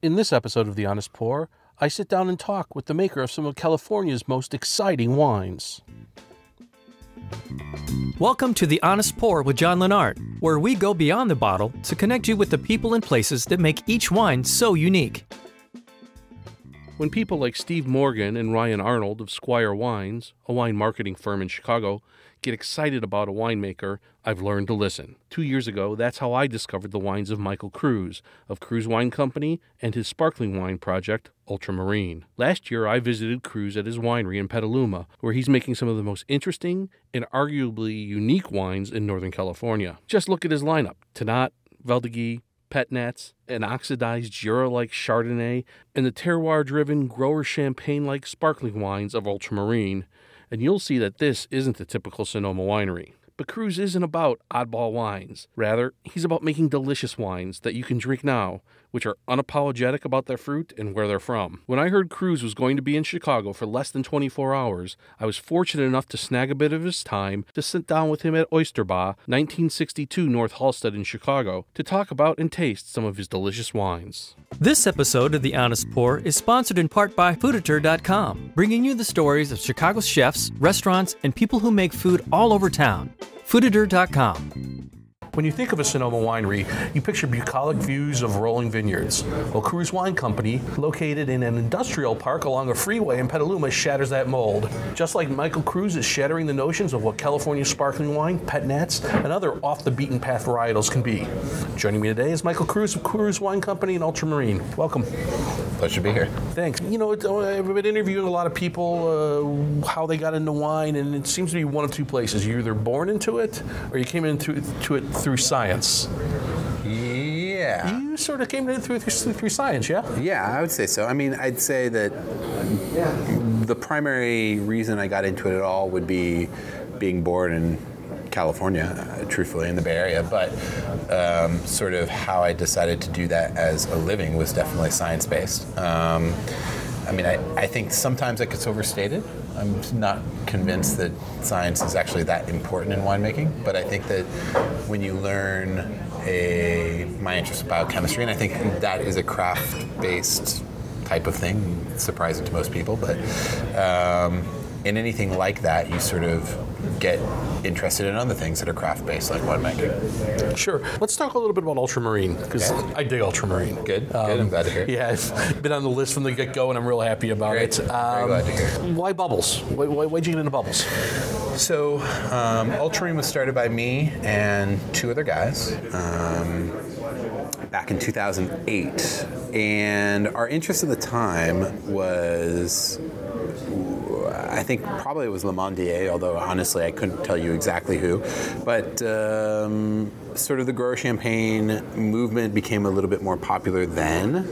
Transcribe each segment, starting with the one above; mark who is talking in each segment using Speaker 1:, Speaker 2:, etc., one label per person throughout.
Speaker 1: In this episode of The Honest Pour, I sit down and talk with the maker of some of California's most exciting wines.
Speaker 2: Welcome to The Honest Pour with John Lennart, where we go beyond the bottle to connect you with the people and places that make each wine so unique.
Speaker 1: When people like Steve Morgan and Ryan Arnold of Squire Wines, a wine marketing firm in Chicago, get excited about a winemaker, I've learned to listen. 2 years ago, that's how I discovered the wines of Michael Cruse of Cruse Wine Company and his sparkling wine project, Ultramarine. Last year, I visited Cruse at his winery in Petaluma, where he's making some of the most interesting and arguably unique wines in Northern California. Just look at his lineup: Tannat, Valdegui, Pet Nats, an oxidized Jura-like Chardonnay, and the terroir-driven grower champagne-like sparkling wines of Ultramarine. And you'll see that this isn't the typical Sonoma winery. But Cruse isn't about oddball wines. Rather, he's about making delicious wines that you can drink now, which are unapologetic about their fruit and where they're from. When I heard Cruse was going to be in Chicago for less than 24 hours, I was fortunate enough to snag a bit of his time to sit down with him at Oyster Bar, 1962 North Halsted in Chicago, to talk about and taste some of his delicious wines.
Speaker 2: This episode of The Honest Pour is sponsored in part by Fooditor.com, bringing you the stories of Chicago's chefs, restaurants, and people who make food all over town. Fooditor.com.
Speaker 1: When you think of a Sonoma winery, you picture bucolic views of rolling vineyards. Well, Cruse Wine Company, located in an industrial park along a freeway in Petaluma, shatters that mold. Just like Michael Cruse is shattering the notions of what California sparkling wine, Pet Nats, and other off-the-beaten-path varietals can be. Joining me today is Michael Cruse of Cruse Wine Company and Ultramarine. Welcome.
Speaker 3: Pleasure to be here.
Speaker 1: Thanks. You know, I've been interviewing a lot of people, how they got into wine, and it seems to be one of two places. You're either born into it, or you came into it through science.
Speaker 3: Yeah.
Speaker 1: You sort of came to it through science, yeah?
Speaker 3: Yeah, I would say so. I mean, I'd say that the primary reason I got into it at all would be being born in California, truthfully, in the Bay Area, but sort of how I decided to do that as a living was definitely science-based. I mean, I think sometimes it gets overstated. I'm not convinced that science is actually that important in winemaking, but I think that when you learn my interest in biochemistry, and I think that is a craft-based type of thing, surprising to most people, but in anything like that, you sort of get interested in other things that are craft-based, like winemaking.
Speaker 1: Sure. Let's talk a little bit about Ultramarine, because I dig Ultramarine.
Speaker 3: Good. I'm glad to hear it.
Speaker 1: Yeah, I've been on the list from the get-go, and I'm real happy about it.
Speaker 3: Very glad to hear it.
Speaker 1: Why bubbles? Why'd you get into bubbles?
Speaker 3: So, Ultramarine was started by me and two other guys back in 2008. And our interest at the time was, I think probably it was Le Mondier, although honestly I couldn't tell you exactly who. But sort of the grower champagne movement became a little bit more popular then,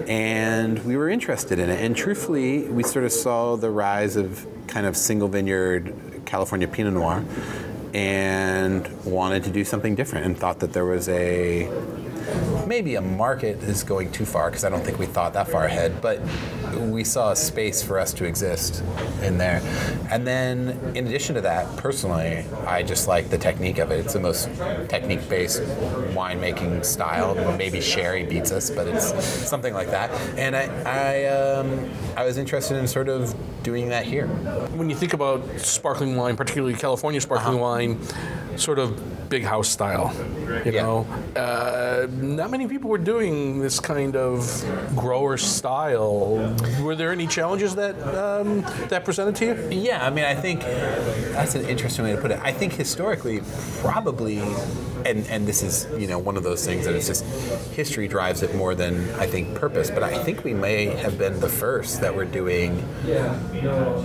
Speaker 3: and we were interested in it. And truthfully, we sort of saw the rise of kind of single vineyard California Pinot Noir and wanted to do something different and thought that there was maybe a market is going too far, because I don't think we thought that far ahead, but we saw a space for us to exist in there. And then in addition to that, personally, I just like the technique of it. It's the most technique-based winemaking style. Maybe sherry beats us, but it's something like that. And I was interested in sort of doing that here.
Speaker 1: When you think about sparkling wine, particularly California sparkling wine, sort of big house style, you know, not many people were doing this kind of grower style. Were there any challenges that that presented to you?
Speaker 3: Yeah, I mean, I think that's an interesting way to put it. I think historically, probably, and this is, you know, one of those things that it's just history drives it more than I think purpose. But I think we may have been the first that were doing.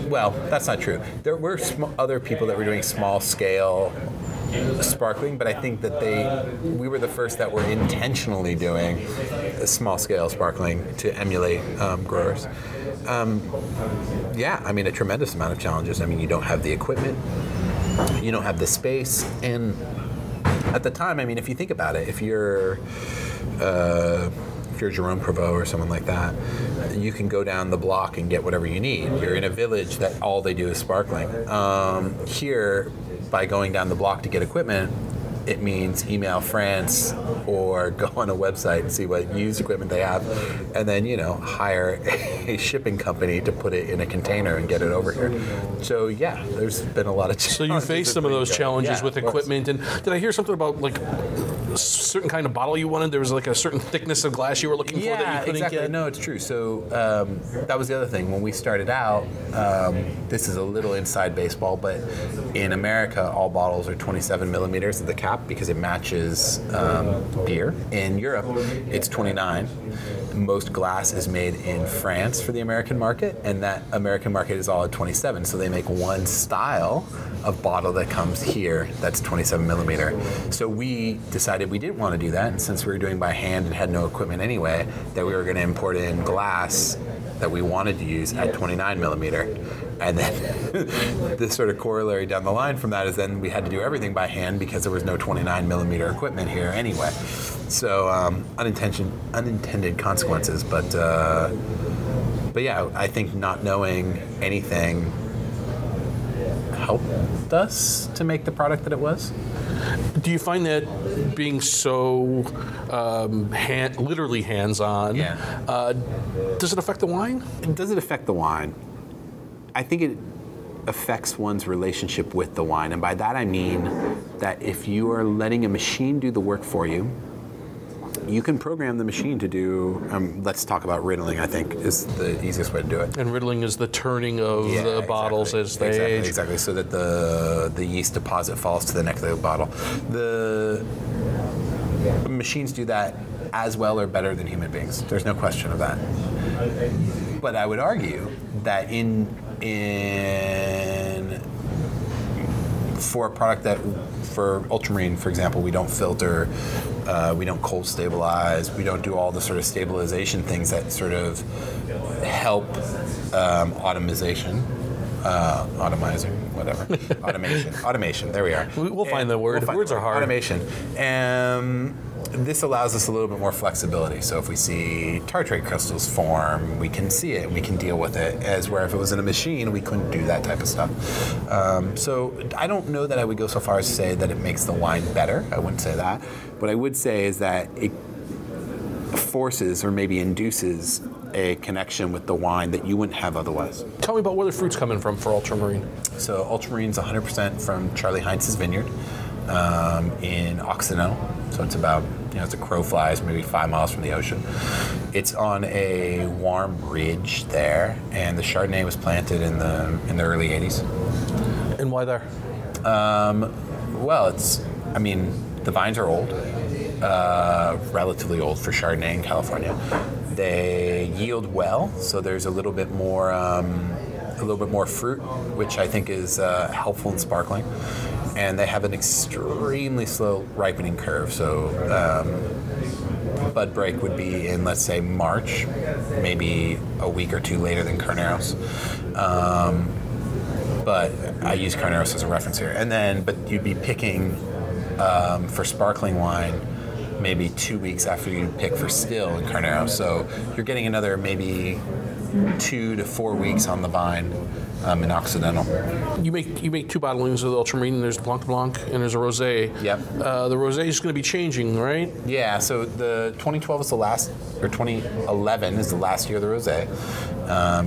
Speaker 3: Well, that's not true. There were other people that were doing small scale sparkling, but I think that we were the first that were intentionally doing small scale sparkling to emulate growers. Yeah, I mean, a tremendous amount of challenges. I mean, you don't have the equipment, you don't have the space, and at the time, I mean, if you think about it, if you're Jerome Prevost or someone like that, you can go down the block and get whatever you need. You're in a village that all they do is sparkling. Here, by going down the block to get equipment, it means email France or go on a website and see what used equipment they have, and then hire a shipping company to put it in a container and get it over here. So yeah, there's been a lot of challenges.
Speaker 1: So you faced some of those challenges with equipment, and did I hear something about like a certain kind of bottle you wanted? There was like a certain thickness of glass you were looking for that you couldn't
Speaker 3: exactly.
Speaker 1: get?
Speaker 3: No, it's true. So that was the other thing. When we started out, this is a little inside baseball, but in America, all bottles are 27 millimeters at the cap because it matches beer. In Europe, it's 29. Most glass is made in France for the American market, and that American market is all at 27. So they make one style of bottle that comes here that's 27 millimeter. So we decided we didn't want to do that, and since we were doing by hand and had no equipment anyway, that we were going to import in glass that we wanted to use at 29 millimeter. And then the sort of corollary down the line from that is then we had to do everything by hand because there was no 29 millimeter equipment here anyway. So unintended consequences, but yeah, I think not knowing anything helped us to make the product that it was.
Speaker 1: Do you find that being so literally hands-on, does it affect the wine?
Speaker 3: Does it affect the wine? I think it affects one's relationship with the wine, and by that I mean that if you are letting a machine do the work for you, you can program the machine to do, let's talk about riddling, I think, is the easiest way to do it.
Speaker 1: And riddling is the turning of the bottles as they age.
Speaker 3: Exactly, so that the yeast deposit falls to the neck of the bottle. The machines do that as well or better than human beings. There's no question of that. But I would argue that for a product that, for Ultramarine, for example, we don't filter, we don't cold stabilize, we don't do all the sort of stabilization things that sort of help automation, there we are.
Speaker 1: We'll find the word. Words are hard.
Speaker 3: Automation. This allows us a little bit more flexibility. So if we see tartrate crystals form, we can see it and we can deal with it. As where if it was in a machine, we couldn't do that type of stuff. So I don't know that I would go so far as to say that it makes the wine better. I wouldn't say that. What I would say is that it forces or maybe induces a connection with the wine that you wouldn't have otherwise.
Speaker 1: Tell me about where the fruit's coming from for Ultramarine.
Speaker 3: So Ultramarine's 100% from Charlie Heinz's vineyard in Occidental. So it's about, it's a crow flies maybe 5 miles from the ocean. It's on a warm ridge there, and the Chardonnay was planted in the early 80s.
Speaker 1: And why there?
Speaker 3: Well, the vines are old, relatively old for Chardonnay in California. They yield well, so there's a little bit more fruit, which I think is helpful in sparkling. And they have an extremely slow ripening curve. So bud break would be in, let's say, March, maybe a week or two later than Carneros. But I use Carneros as a reference here. But you'd be picking for sparkling wine maybe 2 weeks after you pick for still in Carneros. So you're getting another maybe 2 to 4 weeks on the vine in Occidental. You
Speaker 1: make two bottlings of the Ultramarine. There's Blanc de Blanc and there's a Rosé.
Speaker 3: Yep.
Speaker 1: The Rosé is going to be changing, right?
Speaker 3: Yeah. So the 2012 is the last, or 2011 is the last year of the Rosé.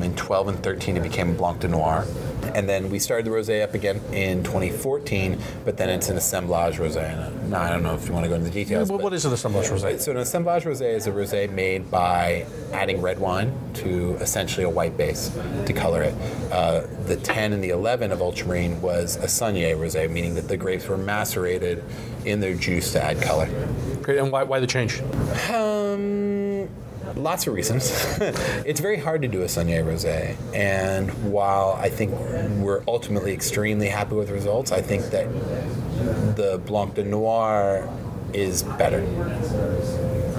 Speaker 3: In 12 and 13 it became Blanc de Noir. And then we started the Rosé up again in 2014, but then it's an assemblage Rosé. Now, I don't know if you want to go into the details.
Speaker 1: Yeah, what is an assemblage Rosé?
Speaker 3: So an assemblage Rosé is a Rosé made by adding red wine to essentially a white base to color it. The 10 and the 11 of Ultramarine was a Saunier Rosé, meaning that the grapes were macerated in their juice to add color.
Speaker 1: Great, and why the change?
Speaker 3: Lots of reasons. It's very hard to do a Saunier Rosé, and while I think we're ultimately extremely happy with the results, I think that the Blanc de Noir is better.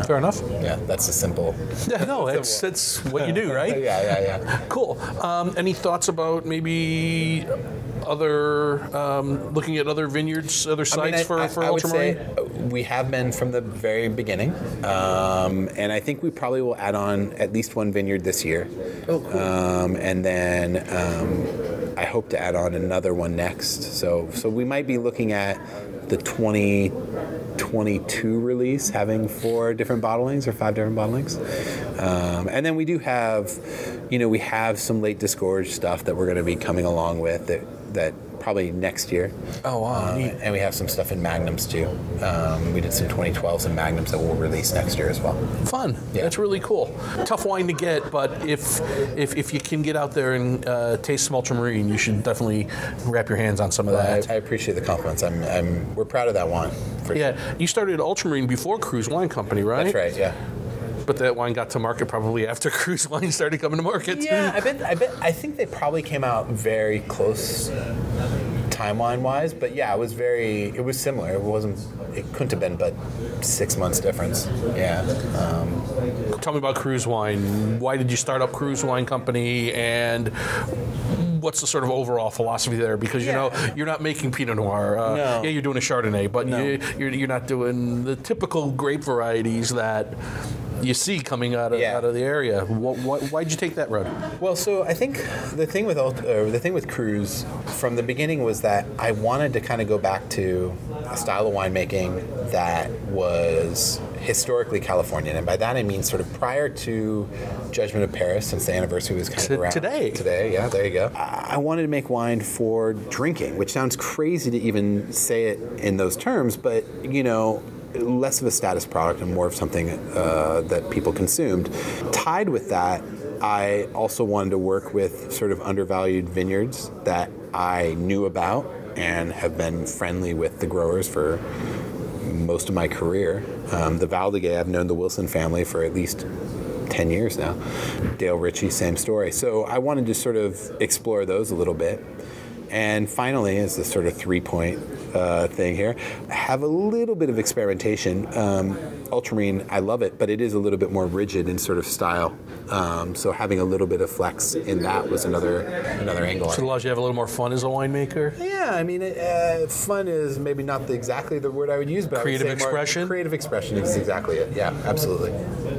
Speaker 1: Fair enough.
Speaker 3: Yeah, that's a simple.
Speaker 1: Yeah, no, it's what you do, right?
Speaker 3: Yeah.
Speaker 1: Cool. Any thoughts about maybe other looking at other vineyards, other sites for
Speaker 3: I would say
Speaker 1: Ultramarine?
Speaker 3: we have been from the very beginning, and I think we probably will add on at least one vineyard this year.
Speaker 1: Oh, cool.
Speaker 3: And then I hope to add on another one next. So we might be looking at the 2022 release having 4 different bottlings or 5 different bottlings. And then we do have, we have some late disgorge stuff that we're going to be coming along with that probably next year.
Speaker 1: Oh, wow. Neat.
Speaker 3: And we have some stuff in Magnums too. We did some 2012s and Magnums that we'll release next year as well.
Speaker 1: Fun. Yeah. That's really cool. Tough wine to get, but if you can get out there and taste some Ultramarine, you should definitely wrap your hands on some of that.
Speaker 3: I appreciate the compliments. We're proud of that wine.
Speaker 1: Yeah, you started Ultramarine before Cruse Wine Company, right?
Speaker 3: That's right. Yeah.
Speaker 1: But that wine got to market probably after Cruse wine started coming to market.
Speaker 3: Yeah, I think they probably came out very close timeline-wise, but yeah, it was similar. It couldn't have been but 6 months difference. Yeah.
Speaker 1: Tell me about Cruse Wine. Why did you start up Cruse Wine Company, and what's the sort of overall philosophy there? Because you're not making Pinot Noir.
Speaker 3: No.
Speaker 1: Yeah, you're doing a Chardonnay, but you're not doing the typical grape varieties that you see coming out of the area. Why'd you take that road?
Speaker 3: Well, so I think the thing with Cruse from the beginning was that I wanted to kind of go back to a style of winemaking that was historically Californian, and by that I mean sort of prior to Judgment of Paris, since the anniversary was kind of around
Speaker 1: today.
Speaker 3: Yeah, there you go. I wanted to make wine for drinking, which sounds crazy to even say it in those terms, but less of a status product and more of something that people consumed. Tied with that, I also wanted to work with sort of undervalued vineyards that I knew about and have been friendly with the growers for most of my career. The Valdegay, I've known the Wilson family for at least 10 years now. Dale Ritchie, same story. So I wanted to sort of explore those a little bit. And finally, as the sort of 3-point thing here, have a little bit of experimentation. Ultramarine, I love it, but it is a little bit more rigid in sort of style. So having a little bit of flex in that was another angle.
Speaker 1: So it allows you to have a little more fun as a winemaker?
Speaker 3: Yeah, I mean, fun is maybe not exactly the word I would use, but
Speaker 1: creative
Speaker 3: I would say
Speaker 1: expression?
Speaker 3: Creative expression is exactly it. Yeah, absolutely.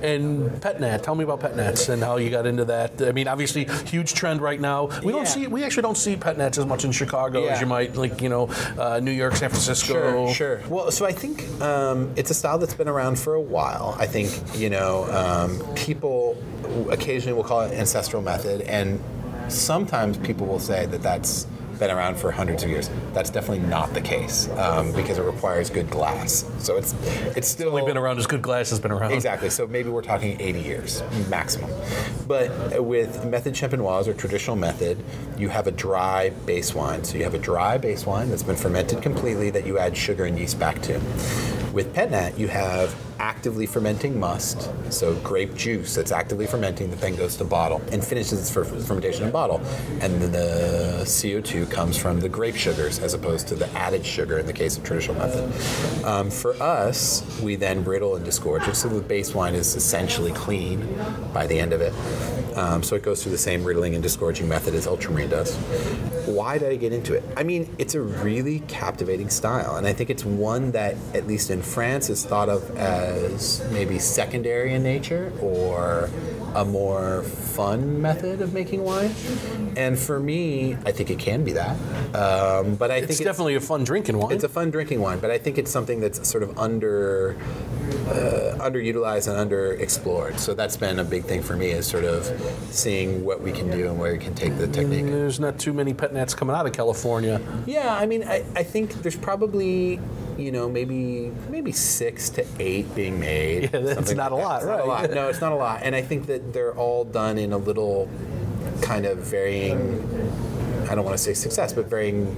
Speaker 1: And Pet Nat, tell me about Pet Nats and how you got into that. I mean, obviously, huge trend right now. We actually don't see Pet Nats as much in Chicago as you might, New York, San Francisco.
Speaker 3: Sure. Well, so I think it's a style that's been around for a while. I think, people occasionally will call it ancestral method, and sometimes people will say that that's been around for hundreds of years. That's definitely not the case because it requires good glass. So it's still
Speaker 1: only been around as good glass has been around.
Speaker 3: Exactly. So maybe we're talking 80 years maximum. But with method champenoise or traditional method, you have a dry base wine. So you have a dry base wine that's been fermented completely that you add sugar and yeast back to. With Pet Nat, you have actively fermenting must, so grape juice that's actively fermenting that then goes to bottle and finishes its fermentation in bottle. And then the CO2 comes from the grape sugars as opposed to the added sugar in the case of traditional method. For us, we then brittle and disgorge it, so the base wine is essentially clean by the end of it. So it goes through the same riddling and disgorging method as Ultramarine does. Why did I get into it? I mean, it's a really captivating style, and I think it's one that, at least in France, is thought of as maybe secondary in nature or a more fun method of making wine. And for me, I think it can be that. But I think it's
Speaker 1: definitely a fun drinking wine.
Speaker 3: It's a fun drinking wine, but I think it's something that's sort of underutilized and underexplored. So that's been a big thing for me, is sort of seeing what we can do and where we can take the technique.
Speaker 1: There's not too many Pet Nats coming out of California.
Speaker 3: Yeah, I mean, I think there's probably, maybe 6 to 8 being made.
Speaker 1: Yeah, that's not a lot, right?
Speaker 3: Not a lot. No, it's not a lot. And I think that they're all done in a little kind of varying, I don't want to say success, but varying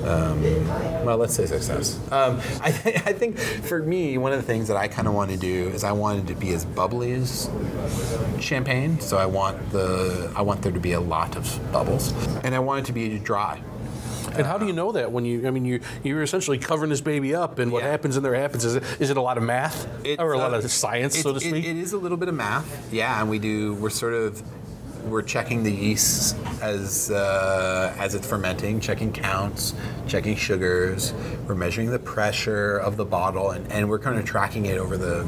Speaker 3: well, let's say success. I think for me, one of the things that I kind of want to do is I wanted to be as bubbly as champagne. So I want there to be a lot of bubbles, and I want it to be dry.
Speaker 1: And how do you know that when you're essentially covering this baby up, and what happens in there happens? Is it a lot of math or a lot of science, so to speak?
Speaker 3: It is a little bit of math, yeah. And we're checking the yeast as it's fermenting, checking counts, checking sugars. We're measuring the pressure of the bottle, and we're kind of tracking it over the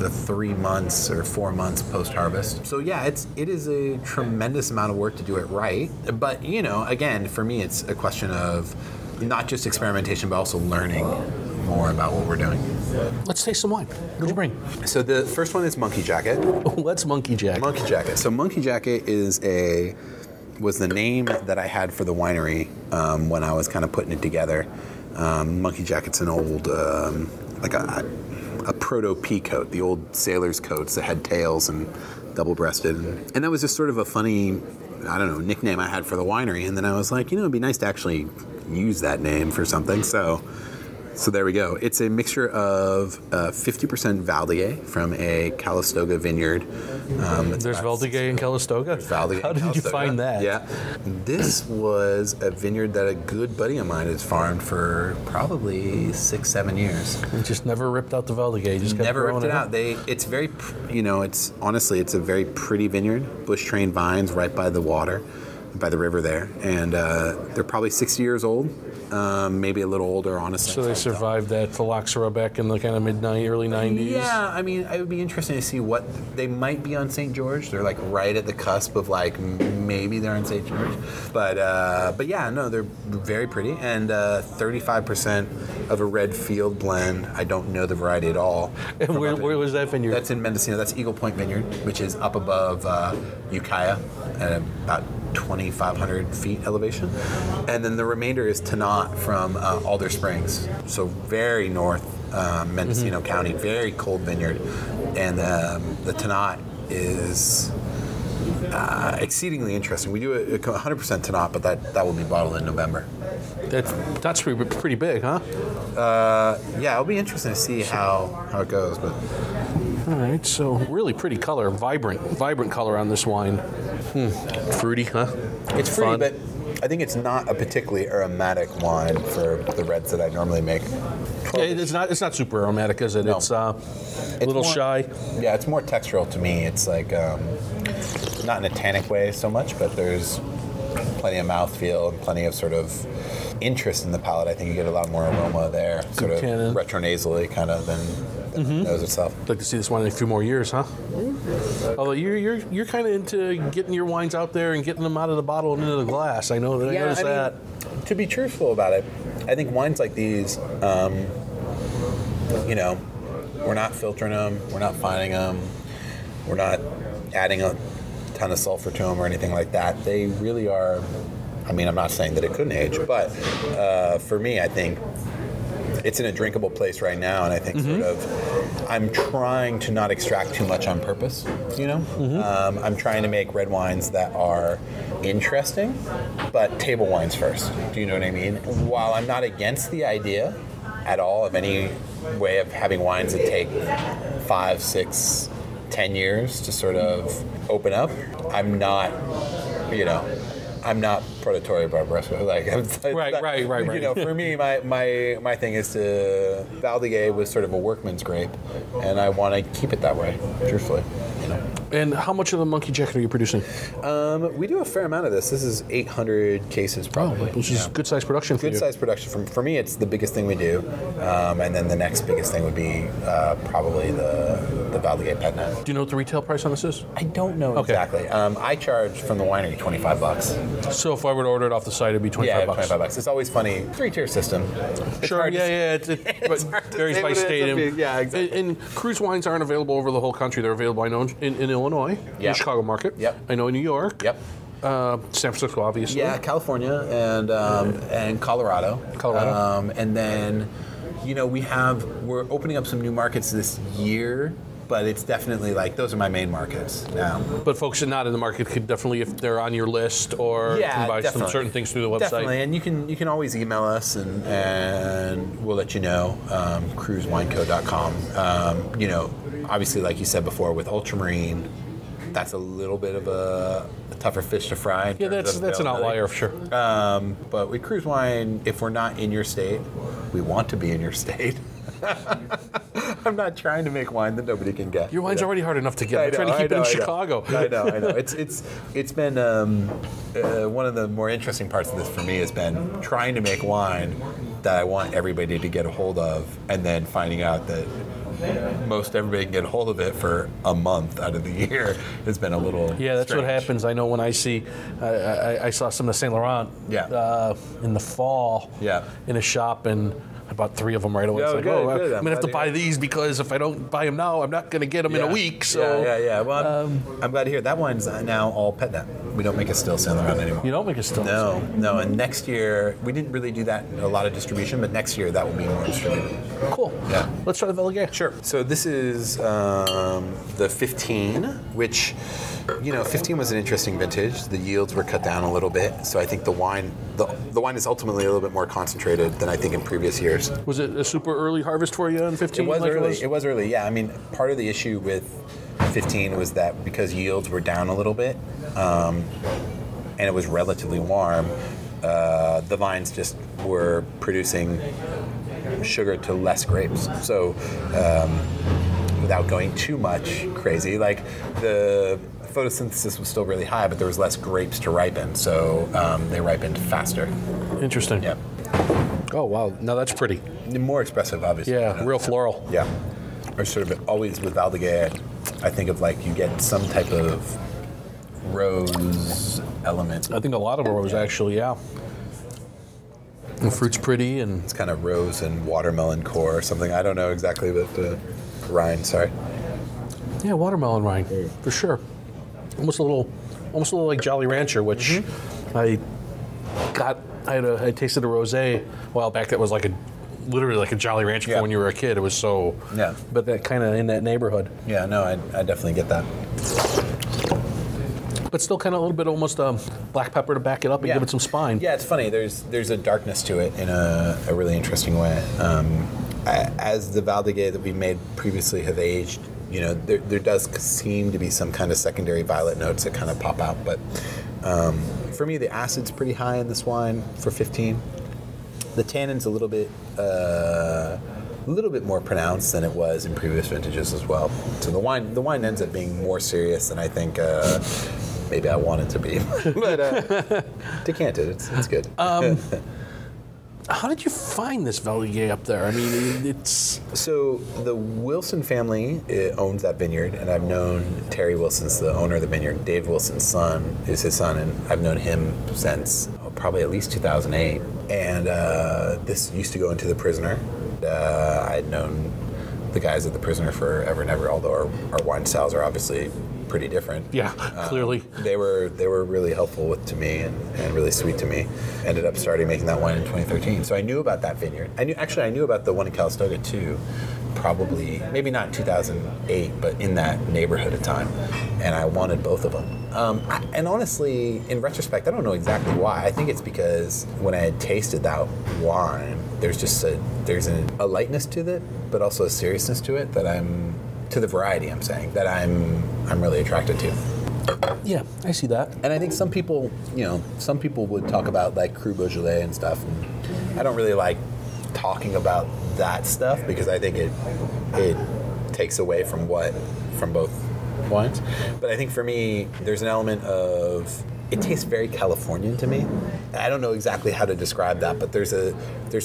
Speaker 3: 3 months or 4 months post-harvest. So yeah, it is a tremendous amount of work to do it right. But again, for me, it's a question of not just experimentation, but also learning more about what we're doing.
Speaker 1: Let's taste some wine. What'd you bring?
Speaker 3: So the first one is Monkey Jacket.
Speaker 1: What's Monkey Jacket?
Speaker 3: Monkey Jacket. So Monkey Jacket was the name that I had for the winery when I was kind of putting it together. Monkey Jacket's an old like a proto pea coat, the old sailor's coats that had tails and double-breasted, and that was just sort of a funny, I don't know, nickname I had for the winery. And then I was like, it'd be nice to actually use that name for something. So there we go. It's a mixture of 50% Valdier from a Calistoga vineyard.
Speaker 1: There's Valdier in Calistoga?
Speaker 3: Valdier.
Speaker 1: How did you find that?
Speaker 3: Yeah. This was a vineyard that a good buddy of mine has farmed for probably 6-7 years.
Speaker 1: And just never ripped out the Valdier. Just
Speaker 3: never ripped it out. It's very, it's honestly, it's a very pretty vineyard. Bush trained vines right by the water, by the river there. And they're probably 60 years old. Maybe a little older, honestly.
Speaker 1: So they survived that phylloxera back in the kind of early 90s?
Speaker 3: Yeah, it would be interesting to see what they might be on St. George. They're like right at the cusp of like maybe they're on St. George. But yeah, no, they're very pretty. And 35% of a red field blend. I don't know the variety at all.
Speaker 1: And where was that vineyard?
Speaker 3: That's in Mendocino. That's Eagle Point Vineyard, which is up above Ukiah at about 2,500 feet elevation. And then the remainder is Tanat from Alder Springs. So very north Mendocino County, very cold vineyard. And the Tanat is exceedingly interesting. We do a 100% Tanat, but that will be bottled in November.
Speaker 1: That's pretty big, huh?
Speaker 3: Yeah, it'll be interesting to see how it goes. But
Speaker 1: all right, so really pretty color, vibrant color on this wine. Fruity, huh?
Speaker 3: It's fruity, but I think it's not a particularly aromatic wine for the reds that I normally make.
Speaker 1: Yeah, it's not super aromatic, is it? No. It's a little shy.
Speaker 3: Yeah, it's more textural to me. It's like not in a tannic way so much, but there's plenty of mouthfeel and plenty of sort of interest in the palate. I think you get a lot more aroma there, sort of retronasally kind of than the nose itself.
Speaker 1: I'd like to see this wine in a few more years, huh? Although you're kind of into getting your wines out there and getting them out of the bottle and into the glass. I know that. I noticed that.
Speaker 3: To be truthful about it, I think wines like these, we're not filtering them, we're not fining them, we're not adding a ton of sulfur to them or anything like that. They really are. I'm not saying that it couldn't age, but for me, I think it's in a drinkable place right now, and I think sort of I'm trying to not extract too much on purpose, I'm trying to make red wines that are interesting, but table wines first. Do you know what I mean? While I'm not against the idea at all of any way of having wines that take 5, 6, 10 years to sort of open up, I'm not Predatory Barbarossa. Right. For me, my thing is to Valdier was sort of a workman's grape, and I want to keep it that way, truthfully.
Speaker 1: And how much of the Monkey Jacket are you producing?
Speaker 3: We do a fair amount of this. This is 800 cases probably.
Speaker 1: Which is good size production for you.
Speaker 3: Good size production. For me, it's the biggest thing we do. And then the next biggest thing would be probably the Valdier Pet Net.
Speaker 1: Do you know what the retail price on this is?
Speaker 3: I don't know exactly. I charge from the winery $25.
Speaker 1: So if I were to order it off the site, it'd be $25.
Speaker 3: Yeah, $25. It's always funny. 3-tier system.
Speaker 1: Sure, yeah. It varies by state.
Speaker 3: Yeah, exactly.
Speaker 1: And Cruse wines aren't available over the whole country. They're available, I know, in Illinois, in the Chicago market.
Speaker 3: Yep.
Speaker 1: I know in New York.
Speaker 3: Yep.
Speaker 1: San Francisco, obviously.
Speaker 3: Yeah, California and Colorado. And then, we're opening up some new markets this year. But it's definitely those are my main markets now.
Speaker 1: But folks that are not in the market could definitely, if they're on your list or can buy some certain things through the website.
Speaker 3: Definitely, and you can always email us and we'll let you know. Crusewineco.com. Obviously, like you said before, with Ultramarine, That's a little bit of a tougher fish to fry.
Speaker 1: Yeah, that's an outlier, sure.
Speaker 3: But with Cruse wine, if we're not in your state, we want to be in your state. I'm not trying to make wine that nobody can get.
Speaker 1: Your wine's already hard enough to get. I'm trying to keep it in Chicago.
Speaker 3: I know. It's been one of the more interesting parts of this for me has been trying to make wine that I want everybody to get a hold of, and then finding out that most everybody can get a hold of it for a month out of the year has been a little
Speaker 1: that's
Speaker 3: strange.
Speaker 1: what happens. I know when I see, I saw some of Saint Laurent in the fall in a shop, and I bought 3 of them right away. It's
Speaker 3: good.
Speaker 1: I'm going to have to buy these because if I don't buy them now, I'm not going to get them in a week. So
Speaker 3: Well, I'm glad to hear it. That wine's now all pet net. We don't make a still Saint Laurent anymore.
Speaker 1: You don't make a still?
Speaker 3: No. And next year, we didn't really do that in a lot of distribution, but next year that will be more distributed.
Speaker 1: Cool.
Speaker 3: Yeah.
Speaker 1: Let's try the Velier.
Speaker 3: Sure. So this is the 15, which, 15 was an interesting vintage. The yields were cut down a little bit, so I think the wine is ultimately a little bit more concentrated than I think in previous years.
Speaker 1: Was it a super early harvest for you in 15?
Speaker 3: It was early. It was early. Yeah. I mean, part of the issue with 15 was that because yields were down a little bit, and it was relatively warm, the vines just were producing sugar to less grapes. So without going too much crazy, like the photosynthesis was still really high, but there was less grapes to ripen, so they ripened faster.
Speaker 1: Interesting.
Speaker 3: Yeah.
Speaker 1: Oh, wow. No, that's pretty.
Speaker 3: More expressive, obviously.
Speaker 1: Yeah, real floral.
Speaker 3: Yeah. Or sort of always with Valdiguer, I think of like you get some type of rose element.
Speaker 1: I think a lot of it was actually, The fruit's pretty, and
Speaker 3: It's kind of rose and watermelon core or something. I don't know exactly what the rind, sorry.
Speaker 1: yeah, watermelon rind for sure. Almost a little like Jolly Rancher, which I tasted a rosé a while back that was literally like a Jolly Rancher from when you were a kid. It was so but that kind of in that neighborhood.
Speaker 3: Yeah, no, I definitely get that.
Speaker 1: But still kind of a little bit almost black pepper to back it up and give it some spine.
Speaker 3: Yeah, it's funny. There's a darkness to it in a really interesting way. As the Valdiguer that we made previously have aged, there does seem to be some kind of secondary violet notes that kind of pop out. But for me, the acid's pretty high in this wine for 15. The tannin's a little bit more pronounced than it was in previous vintages as well. So the wine ends up being more serious than I think maybe I want it to be. But decanted, it's good.
Speaker 1: How did you find this Velier up there? I mean, it's...
Speaker 3: So the Wilson family owns that vineyard, and I've known Terry Wilson's the owner of the vineyard. Dave Wilson's son is his son, and I've known him since probably at least 2008. And this used to go into the Prisoner. I had known the guys at the Prisoner forever and ever, although our wine styles are obviously pretty different.
Speaker 1: Yeah, clearly.
Speaker 3: They were really helpful to me and really sweet to me. Ended up starting making that wine in 2013. So I knew about that vineyard. I knew about the one in Calistoga too, probably, maybe not in 2008, but in that neighborhood of time. And I wanted both of them. And honestly, in retrospect, I don't know exactly why. I think it's because when I had tasted that wine, there's a lightness to it, but also a seriousness to it that I'm really attracted to.
Speaker 1: Yeah, I see that.
Speaker 3: And I think some people would talk about like Cru Beaujolais and stuff, and I don't really like talking about that stuff because I think it takes away from both wines. But I think for me, there's an element of it tastes very Californian to me. I don't know exactly how to describe that, but there's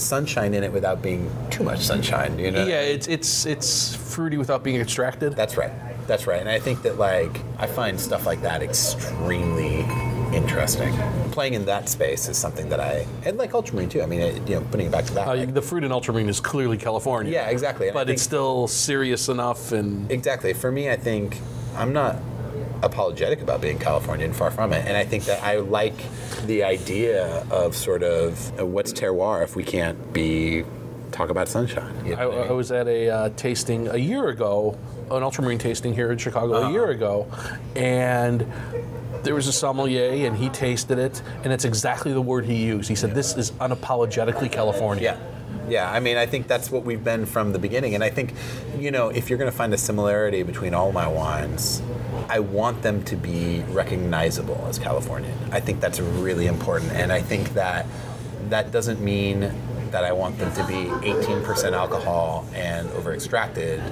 Speaker 3: sunshine in it without being too much sunshine.
Speaker 1: Yeah, it's fruity without being extracted.
Speaker 3: That's right. And I think that I find stuff like that extremely interesting. Playing in that space is something that and like Ultramarine too. I mean, putting it back to that.
Speaker 1: The fruit in Ultramarine is clearly California.
Speaker 3: Yeah, exactly. And
Speaker 1: but it's still serious enough and...
Speaker 3: Exactly. For me, I think I'm not apologetic about being Californian, far from it. And I think that I like the idea of sort of what's terroir if we can't talk about sunshine.
Speaker 1: I was at a tasting a year ago, an Ultramarine tasting here in Chicago a year ago, and there was a sommelier and he tasted it, and it's exactly the word he used. He said, "This is unapologetically California."
Speaker 3: Yeah, I mean, I think that's what we've been from the beginning. And I think, if you're going to find a similarity between all my wines, I want them to be recognizable as Californian. I think that's really important. And I think that doesn't mean that I want them to be 18% alcohol and over-extracted,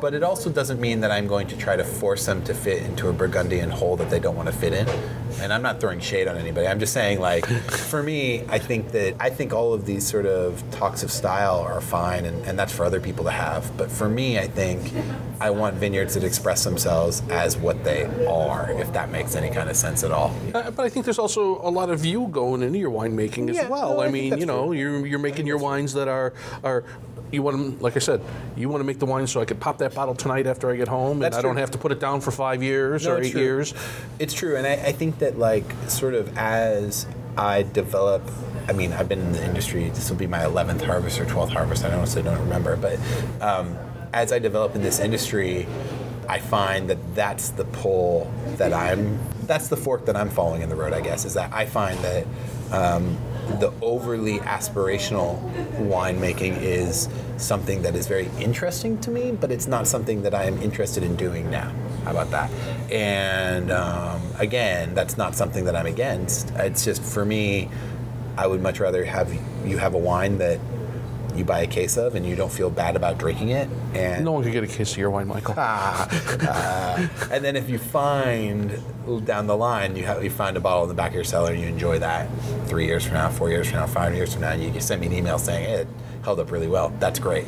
Speaker 3: but it also doesn't mean that I'm going to try to force them to fit into a Burgundian hole that they don't want to fit in. And I'm not throwing shade on anybody. I'm just saying, for me, I think all of these sort of talks of style are fine, and that's for other people to have. But for me, I think I want vineyards that express themselves as what they are, if that makes any kind of sense at all.
Speaker 1: But I think there's also a lot of you going into your winemaking as well.
Speaker 3: No,
Speaker 1: I mean, you're making your wines that are you want them, like I said, you want to make the wine so I could pop that bottle tonight after I get home, and I don't have to put it down for 5 years or 8 years.
Speaker 3: It's true, and I think that sort of as I develop, I mean, I've been in the industry, this will be my 11th harvest or 12th harvest, I honestly don't remember, but as I develop in this industry, I find that that's the pull that that's the fork that I'm following in the road, I guess, is that I find that the overly aspirational winemaking is something that is very interesting to me, but it's not something that I am interested in doing now. How about that? And again, that's not something that I'm against. It's just, for me, I would much rather have you have a wine that you buy a case of and you don't feel bad about drinking it. And
Speaker 1: no one can get a case of your wine, Michael.
Speaker 3: And then if you find down the line, you find a bottle in the back of your cellar and you enjoy that 3 years from now, 4 years from now, 5 years from now, and you can send me an email saying, hey, it held up really well. That's great.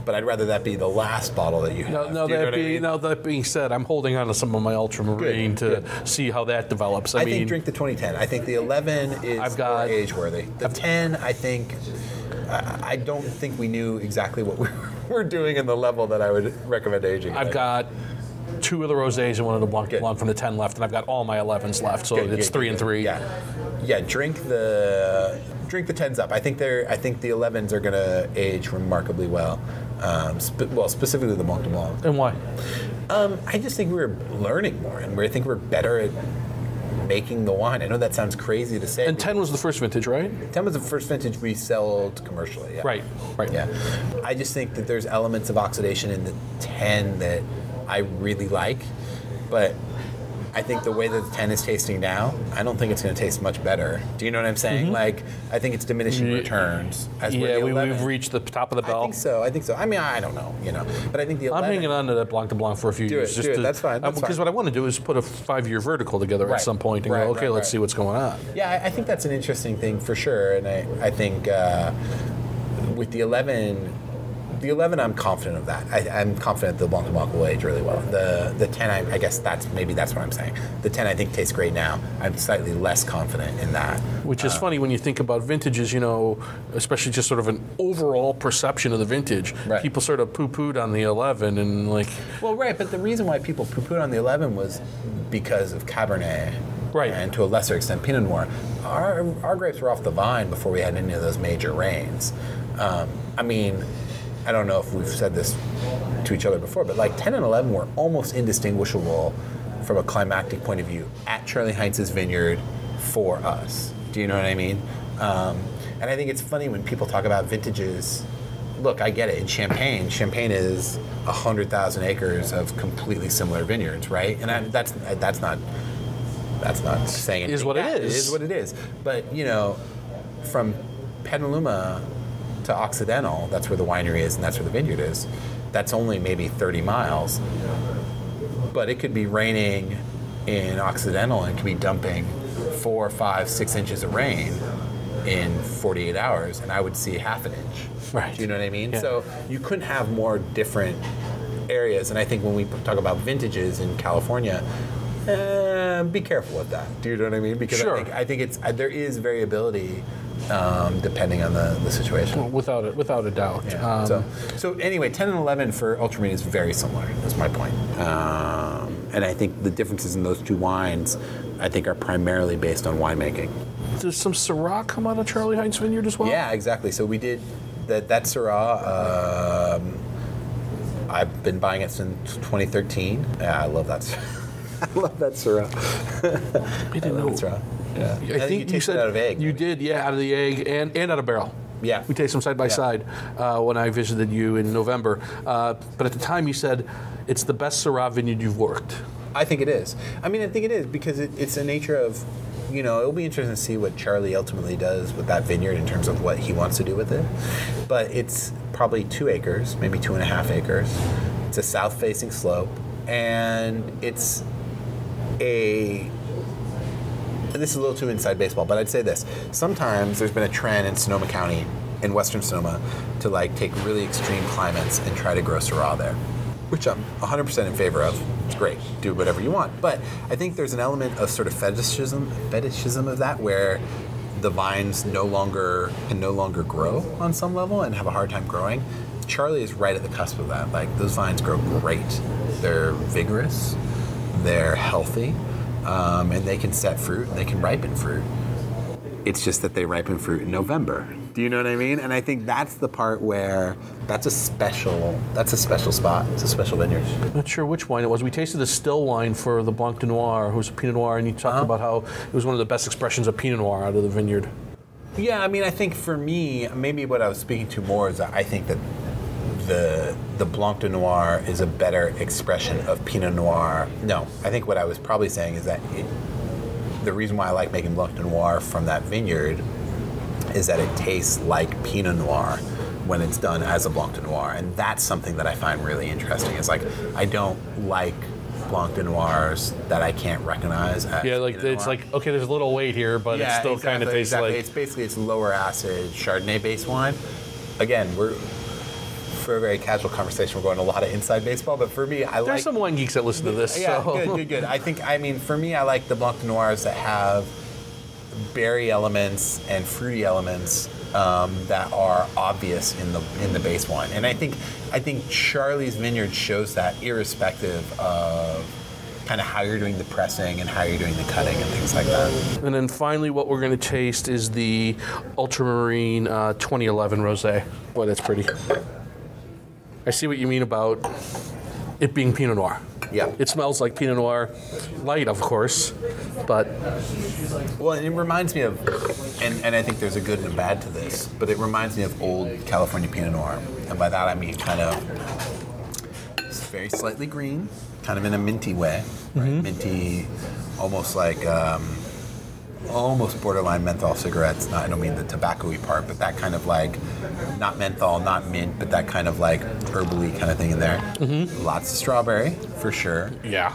Speaker 3: But I'd rather that be the last bottle that you have.
Speaker 1: That being said, I'm holding on to some of my Ultramarine to see how that develops.
Speaker 3: I think drink the 2010. I think the 11 is more age-worthy. The 10, I think... I don't think we knew exactly what we were doing in the level that I would recommend aging.
Speaker 1: I've got 2 of the rosés and 1 of the Blanc from the 10 left, and I've got all my 11s left, so it's 3 and 3.
Speaker 3: Yeah. Drink the 10s up. I think the 11s are going to age remarkably well. Specifically the Blanc de Blanc.
Speaker 1: And why?
Speaker 3: I just think we were learning more, and I think we're better at making the wine. I know that sounds crazy to say.
Speaker 1: And 10 was the first vintage, right?
Speaker 3: 10 was the first vintage we sold commercially. Yeah.
Speaker 1: Right.
Speaker 3: Yeah. I just think that there's elements of oxidation in the 10 that I really like, but I think the way that the 10 is tasting now, I don't think it's going to taste much better. Do you know what I'm saying?
Speaker 1: Mm-hmm.
Speaker 3: I think it's diminishing returns.
Speaker 1: We've reached the top of the bell.
Speaker 3: I think so. I mean, I don't know, but I think the 11...
Speaker 1: I'm hanging on to that Blanc de Blanc for a few years.
Speaker 3: That's fine.
Speaker 1: Because what I want to do is put a 5-year vertical together at some point and go, let's see what's going on.
Speaker 3: Yeah, I think that's an interesting thing for sure, and I think with the 11... The 11, I'm confident of that. I'm confident the Blanc de Blanc will age really well. The 10, I guess that's what I'm saying. The 10, I think, tastes great now. I'm slightly less confident in that.
Speaker 1: Which is funny when you think about vintages, especially just sort of an overall perception of the vintage. Right. People sort of poo-pooed on the 11 and
Speaker 3: Well, right, but the reason why people poo-pooed on the 11 was because of Cabernet.
Speaker 1: Right.
Speaker 3: And to a lesser extent, Pinot Noir. Our grapes were off the vine before we had any of those major rains. I mean... I don't know if we've said this to each other before, but 10 and 11 were almost indistinguishable from a climactic point of view at Charlie Heinz's vineyard for us. Do you know what I mean? And I think it's funny when people talk about vintages. Look, I get it. In Champagne is 100,000 acres of completely similar vineyards, right? And that's not saying anything.
Speaker 1: It is what it is.
Speaker 3: It is what it is. But from Petaluma to Occidental, that's where the winery is and that's where the vineyard is. That's only maybe 30 miles. But it could be raining in Occidental and it could be dumping 4, 5, 6 inches of rain in 48 hours, and I would see half an inch.
Speaker 1: Right.
Speaker 3: Do you know what I mean?
Speaker 1: Yeah.
Speaker 3: So you couldn't have more different areas, and I think when we talk about vintages in California, be careful with that. Do you know what I mean? Because
Speaker 1: sure.
Speaker 3: I think there is variability depending on the situation.
Speaker 1: Well, without a doubt.
Speaker 3: Yeah. So anyway, 10 and 11 for Ultramarine is very similar. That's my point. And I think the differences in those two wines, I think, are primarily based on winemaking.
Speaker 1: Does some Syrah come out of Charlie Heinz Vineyard as well?
Speaker 3: Yeah, exactly. So we did that Syrah. I've been buying it since 2013. Yeah, I love that. I love that Syrah.
Speaker 1: I didn't know.
Speaker 3: Syrah. Yeah.
Speaker 1: I think you said
Speaker 3: it out of egg.
Speaker 1: You did, yeah, out of the egg and out of barrel.
Speaker 3: Yeah.
Speaker 1: We tasted them side by side when I visited you in November. But at the time you said it's the best Syrah vineyard you've worked.
Speaker 3: I think it is. I mean, I think it is because it's the nature of, it'll be interesting to see what Charlie ultimately does with that vineyard in terms of what he wants to do with it. But it's probably 2 acres, maybe 2.5 acres. It's a south-facing slope, and it's and this is a little too inside baseball, but I'd say this. Sometimes there's been a trend in Sonoma County, in western Sonoma, to take really extreme climates and try to grow Syrah there, which I'm 100% in favor of. It's great. Do whatever you want. But I think there's an element of sort of fetishism of that, where the vines can no longer grow on some level and have a hard time growing. Charlie is right at the cusp of that. Those vines grow great. They're vigorous. They're healthy. And they can set fruit. And they can ripen fruit. It's just that they ripen fruit in November. Do you know what I mean? And I think that's the part where that's a special spot. It's a special vineyard.
Speaker 1: I'm not sure which wine it was. We tasted the still wine for the Blanc de Noir, who's a Pinot Noir, and you talked about how it was one of the best expressions of Pinot Noir out of the vineyard.
Speaker 3: Yeah, I mean, I think for me, maybe what I was speaking to more is that I think that the Blanc de Noir is a better expression of Pinot Noir. No, I think what I was probably saying is that the reason why I like making Blanc de Noir from that vineyard is that it tastes like Pinot Noir when it's done as a Blanc de Noir. And that's something that I find really interesting. It's I don't like Blanc de Noirs that I can't recognize as
Speaker 1: it's okay, there's a little weight here, but it still kind of tastes like...
Speaker 3: It's lower acid Chardonnay-based wine. Again, for a very casual conversation, we're going a lot of inside baseball, but for me,
Speaker 1: There's some wine geeks that listen to this.
Speaker 3: Yeah,
Speaker 1: so.
Speaker 3: good. For me, I like the Blanc de Noirs that have berry elements and fruity elements that are obvious in the base wine. And I think Charlie's Vineyard shows that, irrespective of kind of how you're doing the pressing and how you're doing the cutting and things like that.
Speaker 1: And then finally, what we're going to taste is the Ultramarine 2011 Rosé. Boy, that's pretty. I see what you mean about it being Pinot Noir.
Speaker 3: Yeah.
Speaker 1: It smells like Pinot Noir, light, of course, but...
Speaker 3: Well, and it reminds me of, and I think there's a good and a bad to this, but it reminds me of old California Pinot Noir. And by that I mean kind of, it's very slightly green, kind of in a minty way, right? Minty, almost like, almost borderline menthol cigarettes. I don't mean the tobacco-y part, but that kind of not menthol, not mint, but that kind of herbally kind of thing in there. Lots of strawberry, for sure.
Speaker 1: Yeah.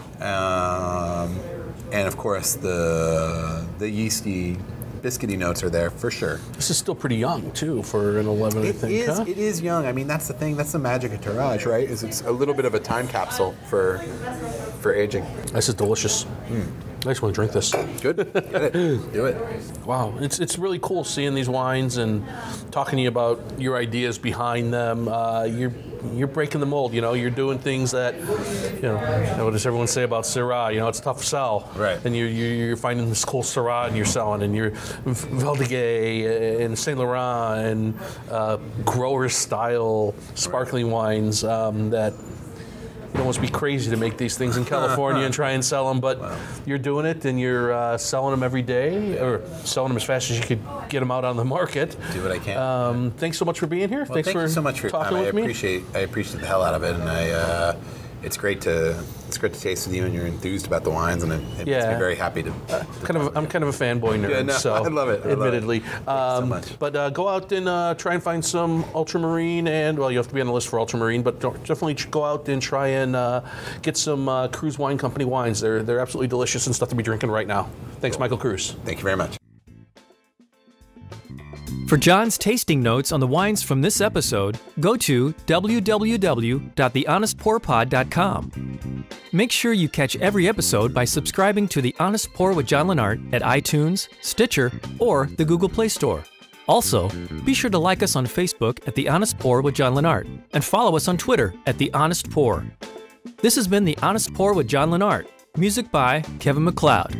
Speaker 3: And of course the yeasty, biscuity notes are there, for sure.
Speaker 1: This is still pretty young, too, for an 11, I think.
Speaker 3: It is young. I mean, that's the thing. That's the magic of Tirage, right? It's a little bit of a time capsule for aging.
Speaker 1: This is delicious. I just want to drink this.
Speaker 3: Good. Get it. Do it.
Speaker 1: Wow, it's really cool seeing these wines and talking to you about your ideas behind them. You're breaking the mold. You're doing things that what does everyone say about Syrah? It's a tough sell.
Speaker 3: Right.
Speaker 1: And you're finding this cool Syrah and you're selling, and you're Valdiguet and Saint Laurent and grower style sparkling wines that. It almost be crazy to make these things in California and try and sell them, but you're doing it and you're selling them every day, or selling them as fast as you could get them out on the market.
Speaker 3: Do what I can.
Speaker 1: Thanks so much for being here.
Speaker 3: Well,
Speaker 1: thank
Speaker 3: you so much for your
Speaker 1: talking
Speaker 3: time.
Speaker 1: with me.
Speaker 3: I appreciate the hell out of it, and it's great to taste with you, and you're enthused about the wines, and it makes me very happy to.
Speaker 1: I'm kind of a fanboy nerd, so
Speaker 3: I love it.
Speaker 1: Admittedly,
Speaker 3: Thank you so much.
Speaker 1: But go out and try and find some Ultramarine, and you have to be on the list for Ultramarine, but definitely go out and try and get some Cruse Wine Company wines. They're absolutely delicious and stuff to be drinking right now. Thanks, Michael Cruse.
Speaker 3: Thank you very much.
Speaker 2: For John's tasting notes on the wines from this episode, go to www.thehonestpourpod.com. Make sure you catch every episode by subscribing to The Honest Pour with John Lennart at iTunes, Stitcher, or the Google Play Store. Also, be sure to like us on Facebook at The Honest Pour with John Lennart and follow us on Twitter at The Honest Pour. This has been The Honest Pour with John Lennart. Music by Kevin MacLeod.